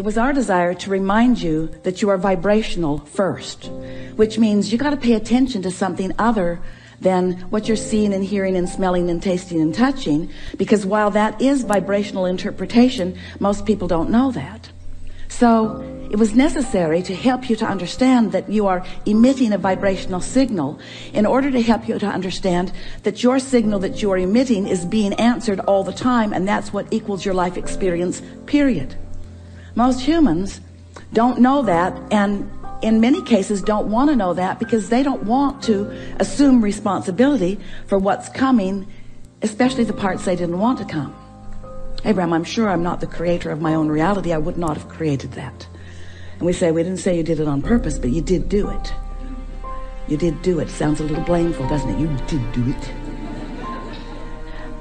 it was our desire to remind you that you are vibrational first, which means you got to pay attention to something other than what you're seeing and hearing and smelling and tasting and touching, because while that is vibrational interpretation, most people don't know that. So it was necessary to help you to understand that you are emitting a vibrational signal in order to help you to understand that your signal that you are emitting is being answered all the time, and that's what equals your life experience, period. Most humans don't know that, and in many cases don't want to know that because they don't want to assume responsibility for what's coming, especially the parts they didn't want to come. Abraham, I'm sure I'm not the creator of my own reality. I would not have created that. And we say, we didn't say you did it on purpose, but you did do it. You did do it. Sounds a little blameful, doesn't it? You did do it.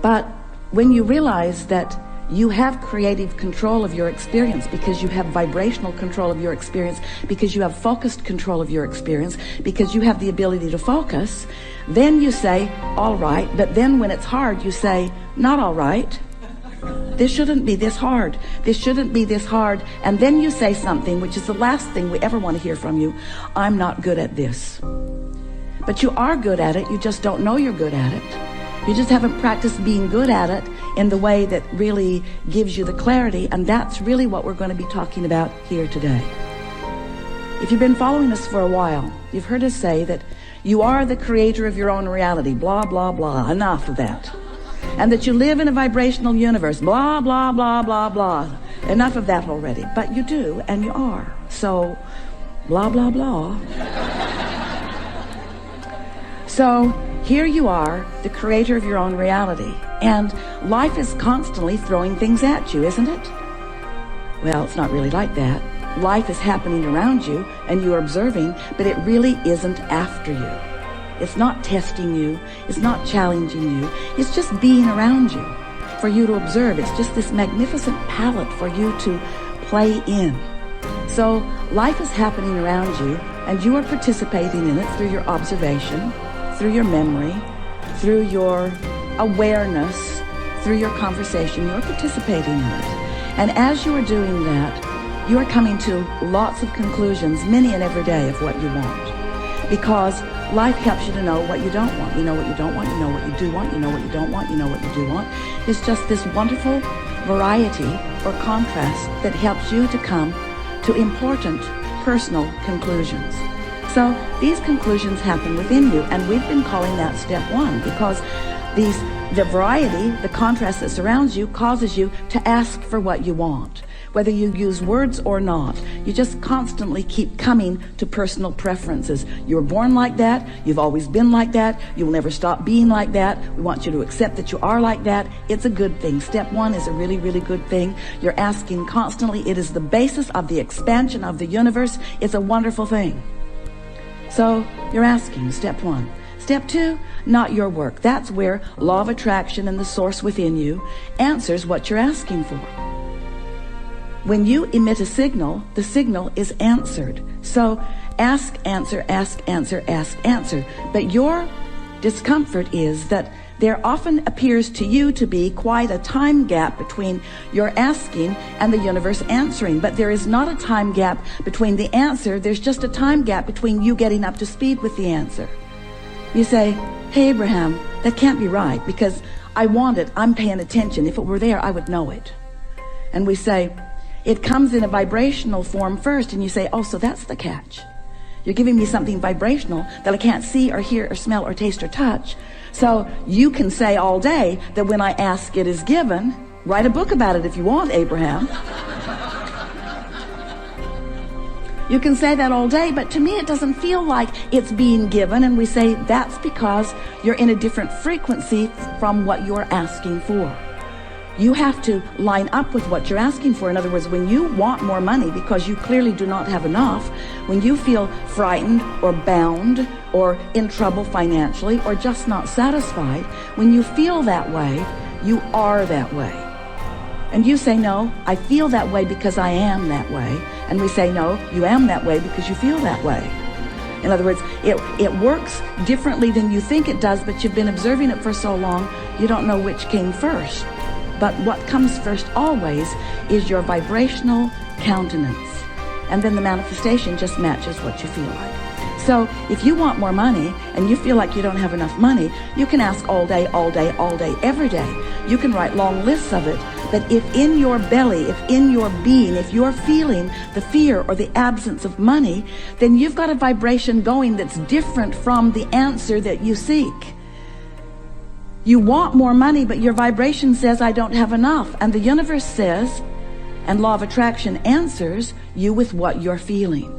But when you realize that you have creative control of your experience, because you have vibrational control of your experience, because you have focused control of your experience, because you have the ability to focus, then you say, all right. But then when it's hard, you say, not all right. This shouldn't be this hard. This shouldn't be this hard. And then you say something, which is the last thing we ever want to hear from you. I'm not good at this. But you are good at it. You just don't know you're good at it. You just haven't practiced being good at it in the way that really gives you the clarity. And that's really what we're going to be talking about here today. If you've been following us for a while, you've heard us say that you are the creator of your own reality. Blah, blah, blah. Enough of that. And that you live in a vibrational universe, blah, blah, blah, blah, blah. Enough of that already. But you do, and you are. So, blah, blah, blah. So, here you are, the creator of your own reality. And life is constantly throwing things at you, isn't it? Well, it's not really like that. Life is happening around you, and you're observing, but it really isn't after you. It's not testing you. It's not challenging you. It's just being around you for you to observe. It's just this magnificent palette for you to play in. So life is happening around you, and you are participating in it through your observation, through your memory, through your awareness, through your conversation. You're participating in it. And as you are doing that, you are coming to lots of conclusions, many and every day, of what you want. Because life helps you to know what you don't want. You know what you don't want, you know what you do want, you know what you don't want, you know what you do want. It's just this wonderful variety or contrast that helps you to come to important personal conclusions. So these conclusions happen within you, and we've been calling that step one, because the variety, the contrast that surrounds you, causes you to ask for what you want. Whether you use words or not, you just constantly keep coming to personal preferences. You were born like that. You've always been like that. You will never stop being like that. We want you to accept that you are like that. It's a good thing. Step one is a really, really good thing. You're asking constantly. It is the basis of the expansion of the universe. It's a wonderful thing. So you're asking, step one. Step two, not your work. That's where law of attraction and the source within you answers what you're asking for. When you emit a signal, the signal is answered. So ask, answer, ask, answer, ask, answer. But your discomfort is that there often appears to you to be quite a time gap between your asking and the universe answering. But there is not a time gap between the answer. There's just a time gap between you getting up to speed with the answer. You say, hey, Abraham, that can't be right because I want it. I'm paying attention. If it were there, I would know it. And we say, it comes in a vibrational form first, and you say, oh, so that's the catch. You're giving me something vibrational that I can't see or hear or smell or taste or touch. So you can say all day that when I ask, it is given. Write a book about it if you want, Abraham. You can say that all day, but to me it doesn't feel like it's being given. And we say that's because you're in a different frequency from what you're asking for. You have to line up with what you're asking for. In other words, when you want more money because you clearly do not have enough, when you feel frightened or bound or in trouble financially or just not satisfied, when you feel that way, you are that way. And you say, no, I feel that way because I am that way. And we say, no, you am that way because you feel that way. In other words, it works differently than you think it does, but you've been observing it for so long, you don't know which came first. But what comes first always is your vibrational countenance. And then the manifestation just matches what you feel like. So if you want more money and you feel like you don't have enough money, you can ask all day, all day, all day, every day. You can write long lists of it. But if in your belly, if in your being, if you're feeling the fear or the absence of money, then you've got a vibration going that's different from the answer that you seek. You want more money, but your vibration says, I don't have enough. And the universe says, and law of attraction answers you with what you're feeling.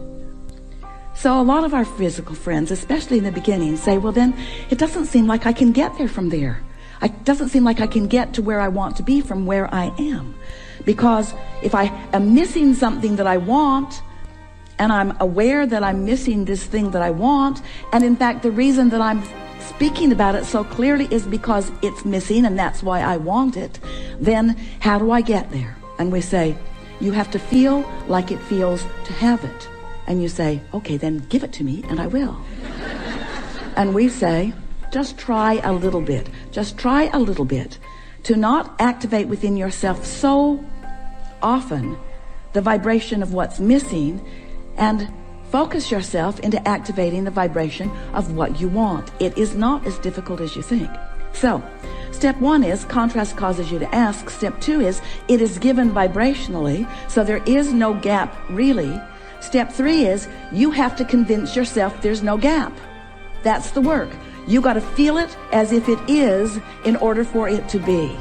So a lot of our physical friends, especially in the beginning, say, well, then it doesn't seem like I can get there from there. It doesn't seem like I can get to where I want to be from where I am. Because if I am missing something that I want, and I'm aware that I'm missing this thing that I want, and in fact, the reason that I'm speaking about it so clearly is because it's missing, and that's why I want it, then how do I get there? And we say, you have to feel like it feels to have it. And you say, okay, then give it to me and I will. And we say, just try a little bit. Just try a little bit to not activate within yourself so often the vibration of what's missing, and focus yourself into activating the vibration of what you want. It is not as difficult as you think. So, step 1 is contrast causes you to ask. Step 2 is it is given vibrationally, so there is no gap really. Step 3 is you have to convince yourself there's no gap. That's the work. You got to feel it as if it is in order for it to be.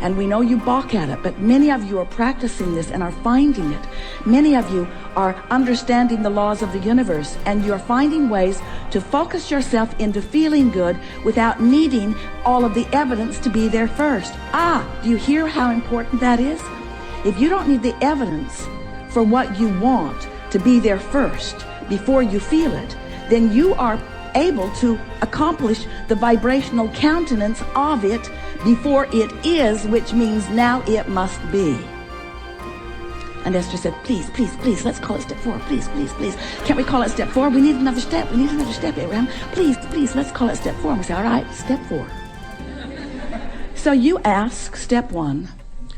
And we know you balk at it, but many of you are practicing this and are finding it. Many of you are understanding the laws of the universe, and you're finding ways to focus yourself into feeling good without needing all of the evidence to be there first. Do you hear how important that is? If you don't need the evidence for what you want to be there first before you feel it, then you are able to accomplish the vibrational countenance of it before it is, which means now it must be. And Esther said, please, please, please, let's call it step 4. Please, please, please. Can't we call it step 4? We need another step. We need another step, Abraham. Please, please, let's call it step 4. And we say, all right, step 4. So you ask, step 1.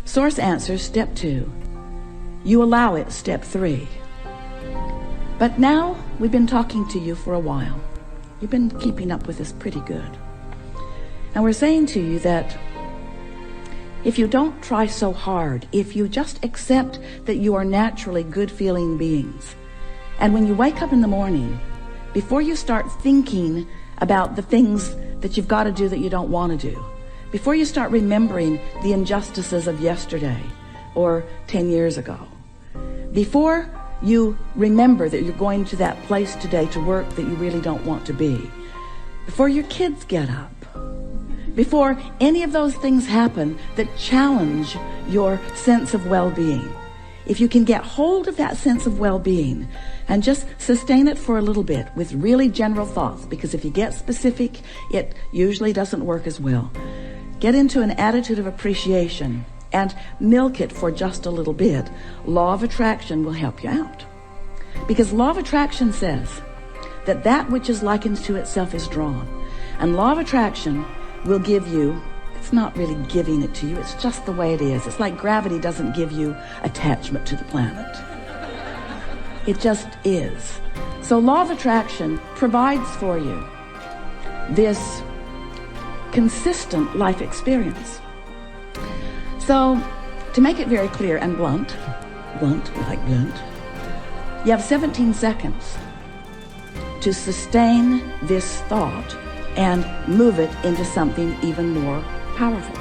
Source answers, step 2. You allow it, step 3. But now we've been talking to you for a while. You've been keeping up with us pretty good. And we're saying to you that if you don't try so hard, if you just accept that you are naturally good-feeling beings, and when you wake up in the morning, before you start thinking about the things that you've got to do that you don't want to do, before you start remembering the injustices of yesterday or 10 years ago, before you remember that you're going to that place today to work that you really don't want to be, before your kids get up, before any of those things happen that challenge your sense of well-being, if you can get hold of that sense of well-being and just sustain it for a little bit with really general thoughts, because if you get specific, it usually doesn't work as well. Get into an attitude of appreciation and milk it for just a little bit. Law of attraction will help you out. Because law of attraction says that that which is likened to itself is drawn. And law of attraction will give you, it's not really giving it to you, it's just the way it is. It's like gravity doesn't give you attachment to the planet. It just is. So law of attraction provides for you this consistent life experience. So, to make it very clear and blunt, like blunt, you have 17 seconds to sustain this thought and move it into something even more powerful.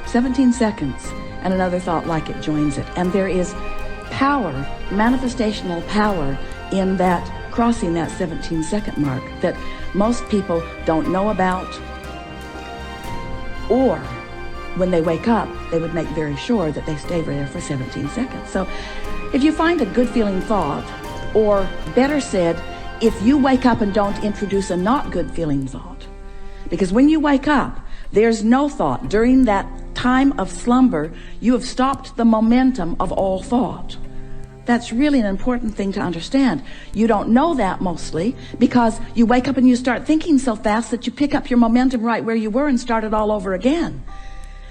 17 seconds, and another thought like it joins it. And there is power, manifestational power in that, crossing that 17-second mark that most people don't know about, or when they wake up, they would make very sure that they stay there for 17 seconds. So if you find a good feeling thought, or better said, if you wake up and don't introduce a not good feeling thought, because when you wake up, there's no thought. During that time of slumber, you have stopped the momentum of all thought. That's really an important thing to understand. You don't know that mostly because you wake up and you start thinking so fast that you pick up your momentum right where you were and start it all over again.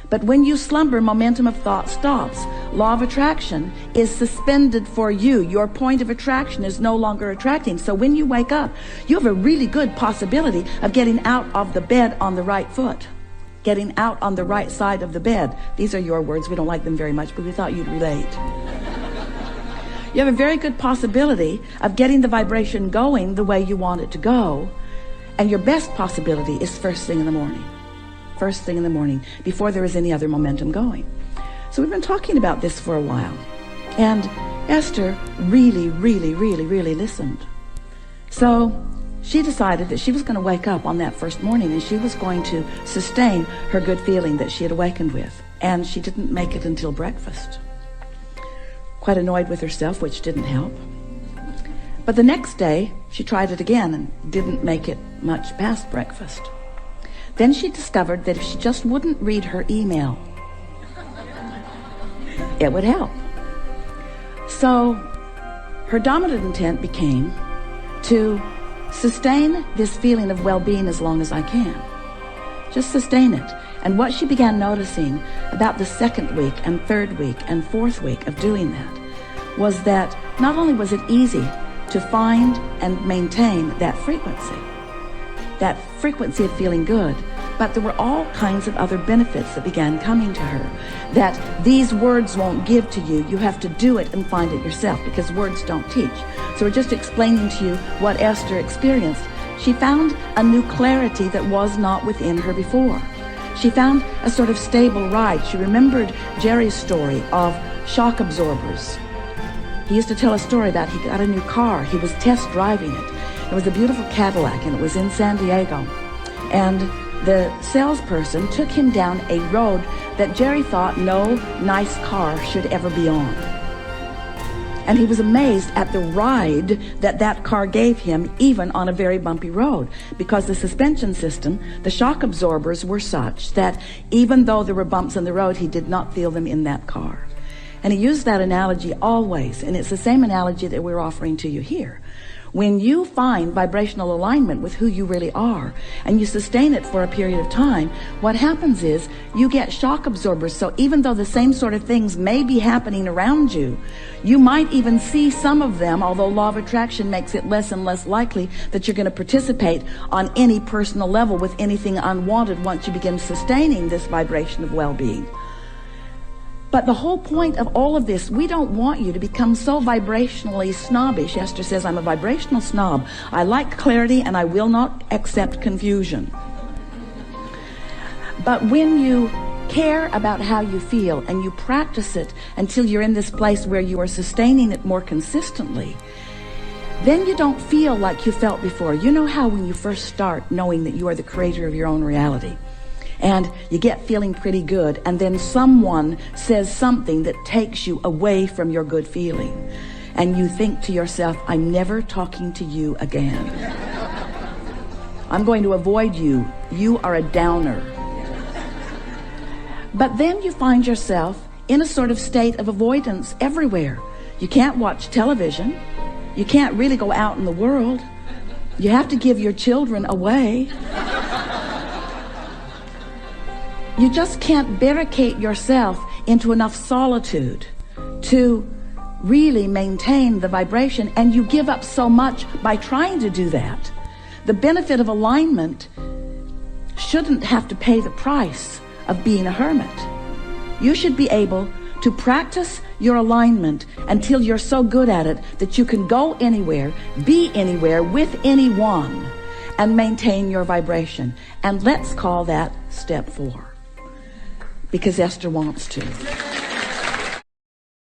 But when you slumber, momentum of thought stops. Law of attraction is suspended for you. Your point of attraction is no longer attracting. So when you wake up, you have a really good possibility of getting out of the bed on the right foot, getting out on the right side of the bed. These are your words. We don't like them very much, but we thought you'd relate. You have a very good possibility of getting the vibration going the way you want it to go. And your best possibility is first thing in the morning. First thing in the morning, before there is any other momentum going. So we've been talking about this for a while. And Esther really listened. So she decided that she was going to wake up on that first morning and she was going to sustain her good feeling that she had awakened with. And she didn't make it until breakfast. Quite annoyed with herself, which didn't help. But the next day, she tried it again and didn't make it much past breakfast. Then she discovered that if she just wouldn't read her email, it would help. So her dominant intent became to sustain this feeling of well-being as long as I can. Just sustain it. And what she began noticing about the second week and third week and fourth week of doing that was that not only was it easy to find and maintain that frequency of feeling good, but there were all kinds of other benefits that began coming to her that these words won't give to you. You have to do it and find it yourself because words don't teach. So we're just explaining to you what Esther experienced. She found a new clarity that was not within her before. She found a sort of stable ride. She remembered Jerry's story of shock absorbers. He used to tell a story about he got a new car. He was test driving it. It was a beautiful Cadillac, and it was in San Diego. And the salesperson took him down a road that Jerry thought no nice car should ever be on. And he was amazed at the ride that car gave him, even on a very bumpy road, because the suspension system, the shock absorbers were such that even though there were bumps in the road, he did not feel them in that car. And he used that analogy always, and it's the same analogy that we're offering to you here. When you find vibrational alignment with who you really are, and you sustain it for a period of time, what happens is you get shock absorbers. So even though the same sort of things may be happening around you, you might even see some of them, although law of attraction makes it less and less likely that you're going to participate on any personal level with anything unwanted once you begin sustaining this vibration of well-being. But the whole point of all of this, we don't want you to become so vibrationally snobbish. Esther says, I'm a vibrational snob. I like clarity and I will not accept confusion. But when you care about how you feel and you practice it until you're in this place where you are sustaining it more consistently, then you don't feel like you felt before. You know how when you first start knowing that you are the creator of your own reality, and you get feeling pretty good, and then someone says something that takes you away from your good feeling, and you think to yourself, I'm never talking to you again. I'm going to avoid you. You are a downer. But then you find yourself in a sort of state of avoidance everywhere. You can't watch television. You can't really go out in the world. You have to give your children away. You just can't barricade yourself into enough solitude to really maintain the vibration, and you give up so much by trying to do that. The benefit of alignment shouldn't have to pay the price of being a hermit. You should be able to practice your alignment until you're so good at it that you can go anywhere, be anywhere with anyone, and maintain your vibration. And let's call that step 4. Because Esther wants to.